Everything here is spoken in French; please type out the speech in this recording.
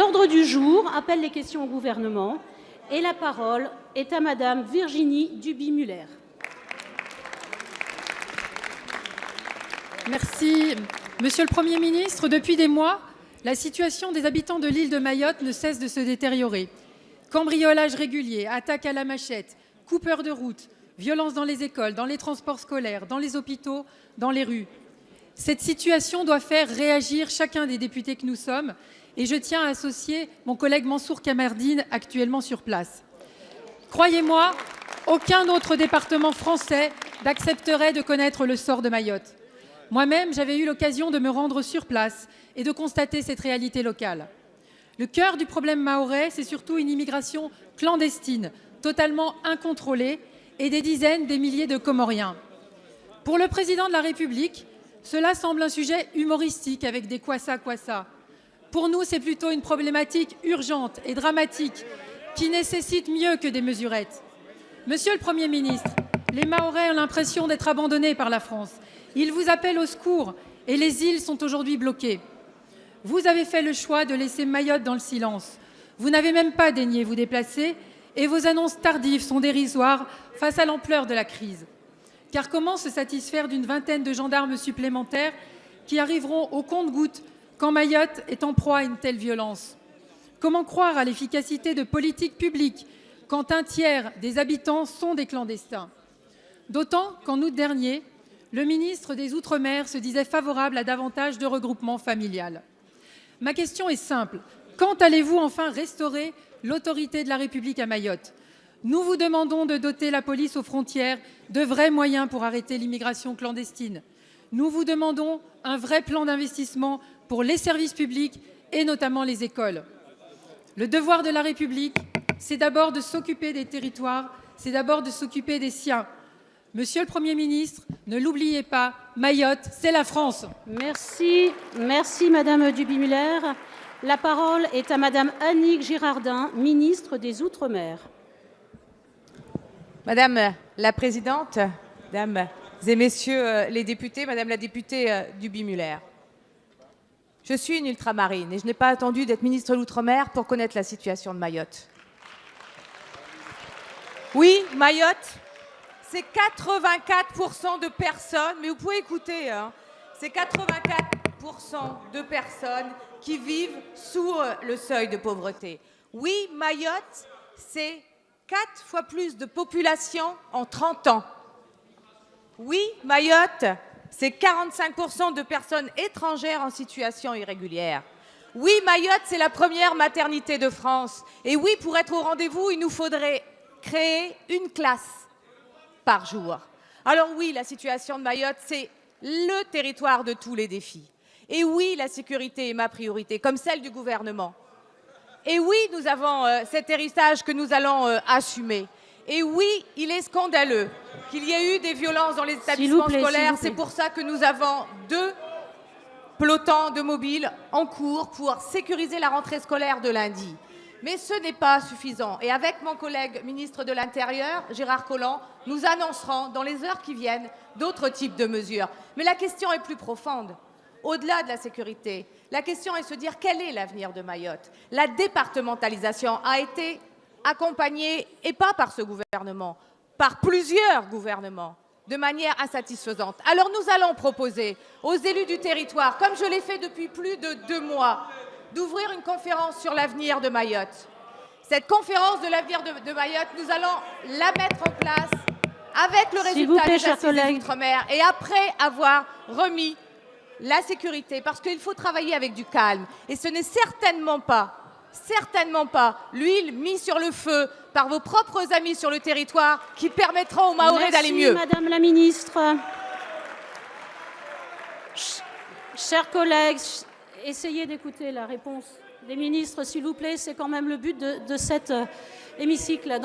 L'ordre du jour appelle les questions au gouvernement et la parole est à Madame Virginie Duby-Muller. Merci. Monsieur le Premier ministre, depuis des mois, la situation des habitants de l'île de Mayotte ne cesse de se détériorer. Cambriolages réguliers, attaques à la machette, coupeurs de route, violences dans les écoles, dans les transports scolaires, dans les hôpitaux, dans les rues. Cette situation doit faire réagir chacun des députés que nous sommes et je tiens à associer mon collègue Mansour Kamardine, actuellement sur place. Croyez-moi, aucun autre département français n'accepterait de connaître le sort de Mayotte. Moi-même, j'avais eu l'occasion de me rendre sur place et de constater cette réalité locale. Le cœur du problème mahorais, c'est surtout une immigration clandestine, totalement incontrôlée, et des dizaines, des milliers de Comoriens. Pour le président de la République, cela semble un sujet humoristique avec des kwassa. Pour nous, c'est plutôt une problématique urgente et dramatique qui nécessite mieux que des mesurettes. Monsieur le Premier ministre, les Mahorais ont l'impression d'être abandonnés par la France. Ils vous appellent au secours et les îles sont aujourd'hui bloquées. Vous avez fait le choix de laisser Mayotte dans le silence. Vous n'avez même pas daigné vous déplacer et vos annonces tardives sont dérisoires face à l'ampleur de la crise. Car comment se satisfaire d'une vingtaine de gendarmes supplémentaires qui arriveront au compte-gouttes quand Mayotte est en proie à une telle violence? Comment croire à l'efficacité de politiques publiques quand un tiers des habitants sont des clandestins? D'autant qu'en août dernier, le ministre des Outre-mer se disait favorable à davantage de regroupement familial. Ma question est simple. Quand allez-vous enfin restaurer l'autorité de la République à Mayotte? Nous vous demandons de doter la police aux frontières de vrais moyens pour arrêter l'immigration clandestine. Nous vous demandons un vrai plan d'investissement pour les services publics et notamment les écoles. Le devoir de la République, c'est d'abord de s'occuper des territoires, c'est d'abord de s'occuper des siens. Monsieur le Premier ministre, ne l'oubliez pas, Mayotte, c'est la France. Merci Madame Duby-Muller. La parole est à Madame Annick Girardin, ministre des Outre-mer. Madame la Présidente, Mesdames et Messieurs les députés, Madame la députée Duby-Muller, je suis une ultramarine et je n'ai pas attendu d'être ministre de l'Outre-mer pour connaître la situation de Mayotte. Oui, Mayotte, c'est 84% de personnes, mais vous pouvez écouter, c'est 84% de personnes qui vivent sous le seuil de pauvreté. Oui, Mayotte, c'est 4 fois plus de population en 30 ans. Oui, Mayotte, c'est 45% de personnes étrangères en situation irrégulière. Oui, Mayotte, c'est la première maternité de France. Et oui, pour être au rendez-vous, il nous faudrait créer une classe par jour. Alors oui, la situation de Mayotte, c'est le territoire de tous les défis. Et oui, la sécurité est ma priorité, comme celle du gouvernement. Et oui, nous avons cet héritage que nous allons assumer. Et oui, il est scandaleux qu'il y ait eu des violences dans les établissements scolaires. C'est pour ça que nous avons 2 pelotons de mobiles en cours pour sécuriser la rentrée scolaire de lundi. Mais ce n'est pas suffisant. Et avec mon collègue ministre de l'Intérieur, Gérard Collomb, nous annoncerons dans les heures qui viennent d'autres types de mesures. Mais la question est plus profonde. Au-delà de la sécurité, la question est de se dire quel est l'avenir de Mayotte. La départementalisation a été accompagnée, et pas par ce gouvernement, par plusieurs gouvernements, de manière insatisfaisante. Alors nous allons proposer aux élus du territoire, comme je l'ai fait depuis plus de 2 mois, d'ouvrir une conférence sur l'avenir de Mayotte. Cette conférence de l'avenir de Mayotte, nous allons la mettre en place avec le résultat des Assises des Outre-mer et après avoir remis la sécurité, parce qu'il faut travailler avec du calme. Et ce n'est certainement pas l'huile mise sur le feu par vos propres amis sur le territoire qui permettront aux Mahorais d'aller mieux. Madame la ministre. Chers collègues, essayez d'écouter la réponse des ministres, s'il vous plaît. C'est quand même le but de cet hémicycle.